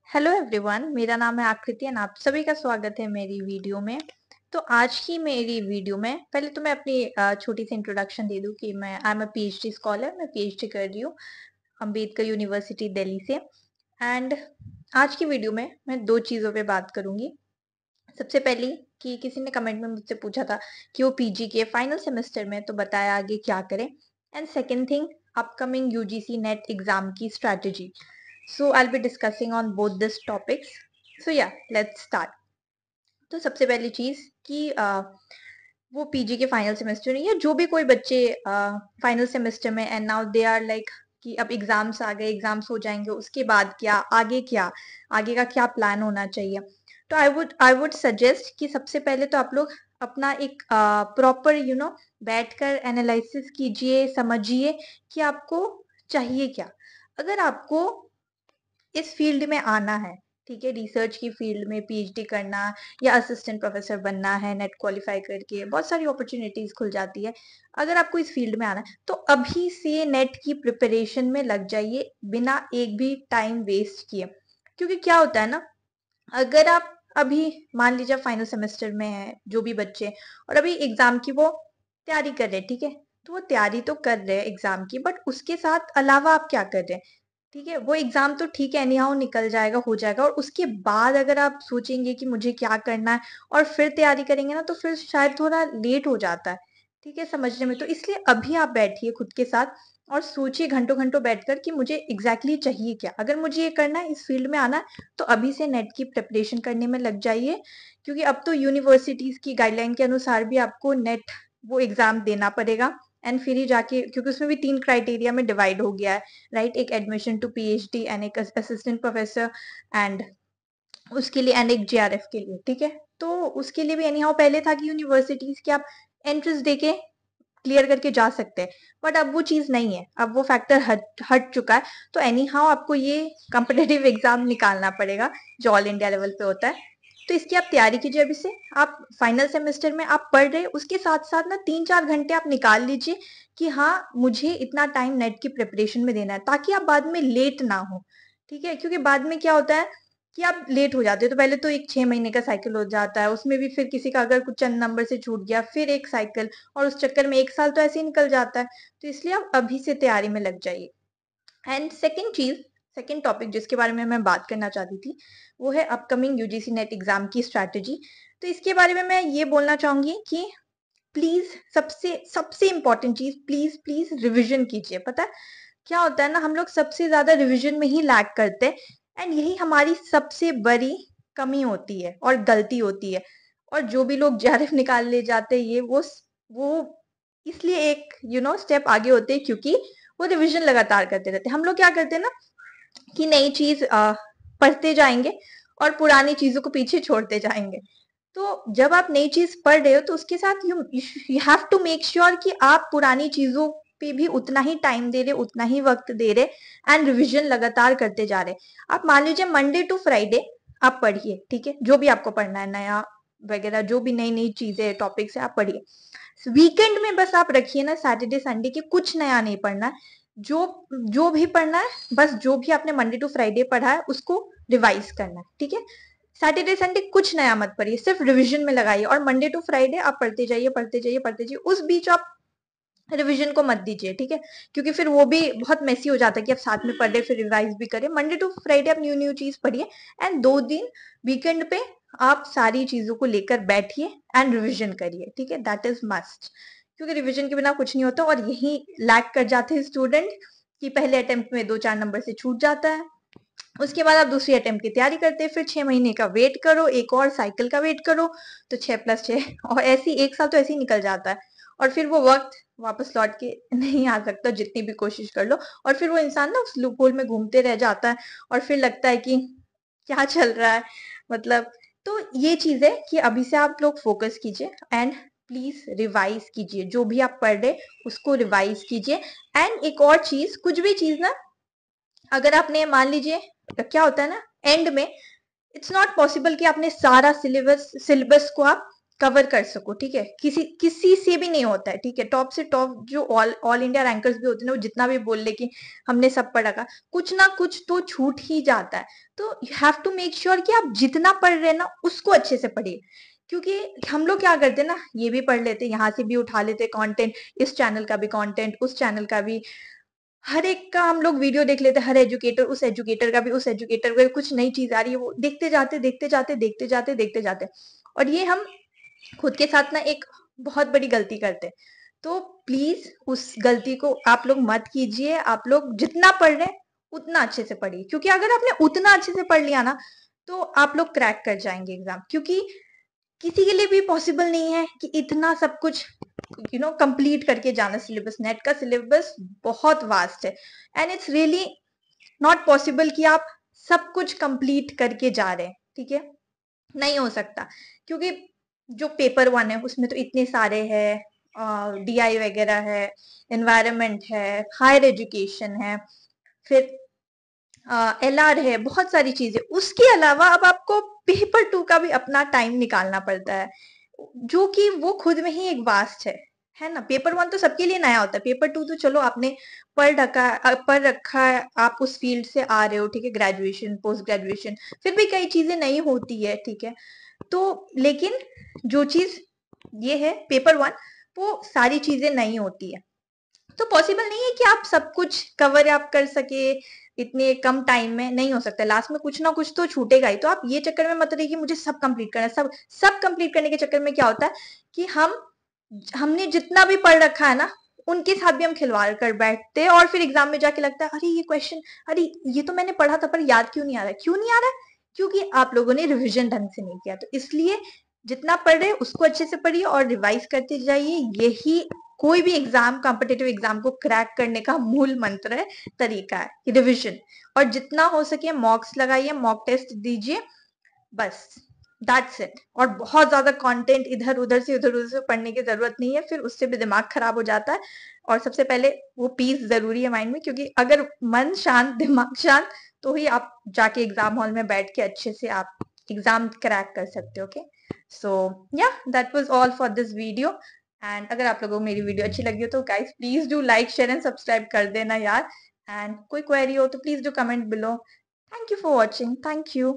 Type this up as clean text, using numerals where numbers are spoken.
Hello everyone, मेरा नाम है आकृति एंड आप सभी का स्वागत है मेरी वीडियो में। तो आज की मेरी वीडियो में पहले तो मैं अपनी छोटी सी इंट्रोडक्शन दे दूं कि मैं I am a PhD scholar. मैं पीएचडी कर रही हूँ अंबेडकर यूनिवर्सिटी दिल्ली से। एंड आज की वीडियो में मैं दो चीज़ों पे बात करूंगी। सबसे पहली कि किसी ने कमेंट में मुझसे पूछा था कि वो पीजी के फाइनल सेमेस्टर में, तो बताया आगे क्या करें। And second thing, upcoming UGC net exam की strategy. So I'll be discussing on both these topics. So yeah, let's start. तो सबसे पहली चीज कि वो पीजी के फाइनल सेमेस्टर में या जो भी कोई बच्चे फाइनल सेमेस्टर में and now they are like कि अब एग्जाम्स आ गए, एग्जाम्स हो जाएंगे, उसके बाद क्या आगे का क्या प्लान होना चाहिए। तो आई वुड सजेस्ट कि सबसे पहले तो आप लोग अपना एक प्रॉपर बैठकर एनालिसिस कीजिए, समझिए कि आपको चाहिए क्या। अगर आपको इस फील्ड में आना है, ठीक है, रिसर्च की फील्ड में पीएचडी करना या असिस्टेंट प्रोफेसर बनना है, नेट क्वालिफाई करके बहुत सारी अपॉर्चुनिटीज खुल जाती है। अगर आपको इस फील्ड में आना है तो अभी से नेट की प्रिपरेशन में लग जाइए बिना एक भी टाइम वेस्ट किए। क्योंकि क्या होता है ना, अगर आप अभी मान लीजिए फाइनल सेमेस्टर में है जो भी बच्चे, और अभी एग्जाम की वो तैयारी कर रहे हैं, ठीक है, तो वो तैयारी तो कर रहे हैं एग्जाम की, बट उसके साथ अलावा आप क्या कर रहे हैं। ठीक है, वो एग्जाम तो ठीक है एनी हाउ निकल जाएगा, हो जाएगा, और उसके बाद अगर आप सोचेंगे कि मुझे क्या करना है और फिर तैयारी करेंगे ना, तो फिर शायद थोड़ा लेट हो जाता है, ठीक है, समझने में। तो इसलिए अभी आप बैठिए खुद के साथ और सोचिए घंटों घंटों बैठकर कि मुझे एग्जैक्टली चाहिए क्या। अगर मुझे ये करना है, इस फील्ड में आना है, तो अभी से नेट की प्रिपरेशन करने में लग जाइए। क्योंकि अब तो यूनिवर्सिटीज की गाइडलाइन के अनुसार भी आपको नेट वो एग्जाम देना पड़ेगा एंड फिर ही जाके, क्योंकि उसमें भी 3 क्राइटेरिया में डिवाइड हो गया है, राइट। एक एडमिशन टू पीएचडी एंड एक असिस्टेंट प्रोफेसर एंड उसके लिए एंड एक जेआरएफ के लिए, ठीक है। तो उसके लिए भी एनी हाउ पहले था कि यूनिवर्सिटीज के आप एंट्रेंस देके क्लियर करके जा सकते हैं, बट अब वो चीज नहीं है, अब वो फैक्टर हट चुका है। तो एनी हाउ आपको ये कॉम्पिटेटिव एग्जाम निकालना पड़ेगा जो ऑल इंडिया लेवल पे होता है। तो इसकी आप तैयारी कीजिए अभी से। आप फाइनल सेमेस्टर में आप पढ़ रहे, उसके साथ साथ ना 3-4 घंटे आप निकाल लीजिए कि हाँ मुझे इतना टाइम नेट की प्रिपरेशन में देना है, ताकि आप बाद में लेट ना हो, ठीक है। क्योंकि बाद में क्या होता है कि आप लेट हो जाते हो, तो पहले तो एक 6 महीने का साइकिल हो जाता है, उसमें भी फिर किसी का अगर कुछ चंद नंबर से छूट गया फिर एक साइकिल, और उस चक्कर में 1 साल तो ऐसे ही निकल जाता है। तो इसलिए आप अभी से तैयारी में लग जाइए। एंड सेकेंड टॉपिक जिसके बारे में मैं बात करना चाहती थी, वो है अपकमिंग यूजीसी नेट एग्जाम की स्ट्रैटेजी। तो इसके बारे में मैं ये बोलना चाहूंगी कि प्लीज, सबसे सबसे इंपॉर्टेंट चीज, प्लीज प्लीज रिविजन कीजिए। पता है क्या होता है ना, हम लोग सबसे ज्यादा रिविजन में ही लैग करते हैं, एंड यही हमारी सबसे बड़ी कमी होती है और गलती होती है। और जो भी लोग जेआरएफ निकाल ले जाते हैं, ये वो इसलिए एक स्टेप आगे होते हैं, क्योंकि वो रिविजन लगातार करते रहते हैं। हम लोग क्या करते हैं ना कि नई चीज पढ़ते जाएंगे और पुरानी चीजों को पीछे छोड़ते जाएंगे। तो जब आप नई चीज पढ़ रहे हो तो उसके साथ you have to make sure कि आप पुरानी चीजों पे भी उतना ही टाइम दे रहे, उतना ही वक्त दे रहे एंड रिविजन लगातार करते जा रहे। आप मान लीजिए मंडे टू फ्राइडे आप पढ़िए, ठीक है, जो भी आपको पढ़ना है नया वगैरह, जो भी नई नई चीजें टॉपिक्स है आप पढ़िए। वीकेंड में बस आप रखिए ना, सैटरडे संडे के कुछ नया नहीं पढ़ना है। जो जो भी पढ़ना है, बस जो भी आपने मंडे टू फ्राइडे पढ़ा है उसको रिवाइज करना है, ठीक है। सैटरडे संडे कुछ नया मत पढ़िए, सिर्फ रिवीजन में लगाइए, और मंडे टू फ्राइडे आप पढ़ते जाइए पढ़ते जाइए पढ़ते जाइए। उस बीच आप रिवीजन को मत दीजिए, ठीक है, क्योंकि फिर वो भी बहुत मेसी हो जाता है कि आप साथ में पढ़ रहे फिर रिवाइज भी करें। मंडे टू फ्राइडे आप न्यू न्यू चीज पढ़िए, एंड 2 दिन वीकेंड पे आप सारी चीजों को लेकर बैठिए एंड रिविजन करिए, ठीक है, दैट इज मस्ट। क्योंकि रिविजन के बिना कुछ नहीं होता, और यही लैक कर जाते हैं स्टूडेंट कि पहले अटेम्प्ट में 2-4 नंबर से छूट जाता है। उसके बाद आप दूसरी अटेम्प्ट की तैयारी करते हैं, फिर 6 महीने का वेट करो, एक और साइकिल का वेट करो, तो 6+6 और ऐसे 1 साल तो ऐसे ही निकल जाता है। और फिर वो वक्त वापस लौट के नहीं आ सकता, जितनी भी कोशिश कर लो। और फिर वो इंसान ना उस लूप होल में घूमते रह जाता है, और फिर लगता है कि क्या चल रहा है, मतलब। तो ये चीज है कि अभी से आप लोग फोकस कीजिए एंड प्लीज रिवाइज कीजिए, जो भी आप पढ़ रहे उसको रिवाइज कीजिए। एंड एक और चीज, कुछ भी चीज ना, अगर आपने मान लीजिए, क्या होता है ना एंड में, इट्स नॉट पॉसिबल कि आपने सारा सिलेबस सिलेबस को आप कवर कर सको, ठीक है। किसी किसी से भी नहीं होता है, ठीक है। टॉप से टॉप जो ऑल ऑल इंडिया रैंकर्स भी होते हैं ना, वो जितना भी बोल ले कि हमने सब पढ़ा का, कुछ ना कुछ तो छूट ही जाता है। तो you have to make sure कि आप जितना पढ़ रहे हैं ना उसको अच्छे से पढ़िए। क्योंकि हम लोग क्या करते हैं ना, ये भी पढ़ लेते, यहाँ से भी उठा लेते कंटेंट, इस चैनल का भी कंटेंट, उस चैनल का भी, हर एक का हम लोग वीडियो देख लेते हैं, हर एजुकेटर, उस एजुकेटर का भी, उस एजुकेटर का कुछ नई चीज आ रही है, वो देखते जाते देखते जाते देखते जाते देखते जाते। और ये हम खुद के साथ ना एक बहुत बड़ी गलती करते हैं। तो प्लीज उस गलती को आप लोग मत कीजिए। आप लोग जितना पढ़ रहे हैं उतना अच्छे से पढ़िए, क्योंकि अगर आपने उतना अच्छे से पढ़ लिया ना तो आप लोग क्रैक कर जाएंगे एग्जाम। क्योंकि किसी के लिए भी पॉसिबल नहीं है कि इतना सब कुछ कंप्लीट करके जाना। सिलेबस, नेट का सिलेबस बहुत वास्ट है and it's really not possible कि आप सब कुछ कंप्लीट करके जा रहे हैं, ठीक है। नहीं हो सकता, क्योंकि जो पेपर 1 है उसमें तो इतने सारे हैं, डीआई वगैरह है, एनवायरनमेंट है, हायर एजुकेशन है, फिर एलआर है, बहुत सारी चीजें। उसके अलावा अब आपको पेपर 2 का भी अपना टाइम निकालना पड़ता है, जो कि वो खुद में ही एक वास्ट है ना। पेपर 1 तो सबके लिए नया होता है, पेपर 2 तो चलो आपने पढ़ रखा है, आप उस फील्ड से आ रहे हो, ठीक है, ग्रेजुएशन, पोस्ट ग्रेजुएशन, फिर भी कई चीजें नई होती है, ठीक है। तो लेकिन जो चीज ये है पेपर 1, वो सारी चीजें नई होती है। तो पॉसिबल नहीं है कि आप सब कुछ कवर अप कर सके इतने कम टाइम में, नहीं हो सकता। लास्ट में कुछ ना कुछ तो छूटेगा ही। तो आप ये चक्कर में मत रहिए कि मुझे सब कंप्लीट करना है। सब कंप्लीट करने के चक्कर में क्या होता है कि हमने जितना भी पढ़ रखा है ना उनके साथ भी हम खिलवाड़ कर बैठते हैं, और फिर एग्जाम में जाके लगता है अरे ये क्वेश्चन, अरे ये तो मैंने पढ़ा था पर याद क्यों नहीं आ रहा है। क्यों नहीं आ रहा है? क्योंकि आप लोगों ने रिविजन ढंग से नहीं किया। तो इसलिए जितना पढ़ रहे उसको अच्छे से पढ़िए और रिवाइज करते जाइए। यही कोई भी एग्जाम, कॉम्पिटेटिव एग्जाम को क्रैक करने का मूल मंत्र है, तरीका है रिविजन। और जितना हो सके मॉक्स लगाइए, मॉक टेस्ट दीजिए, बस दैट्स इट। और बहुत ज्यादा कंटेंट इधर उधर से पढ़ने की जरूरत नहीं है, फिर उससे भी दिमाग खराब हो जाता है। और सबसे पहले वो पीस जरूरी है माइंड में, क्योंकि अगर मन शांत, दिमाग शांत, तो ही आप जाके एग्जाम हॉल में बैठ के अच्छे से आप एग्जाम क्रैक कर सकते हो। ओके, सो या that was all for this video. And अगर आप लोगों को मेरी वीडियो अच्छी लगी हो तो guys please do like, share and subscribe कर देना यार। एंड कोई क्वेरी हो तो please do comment below. Thank you for watching. Thank you.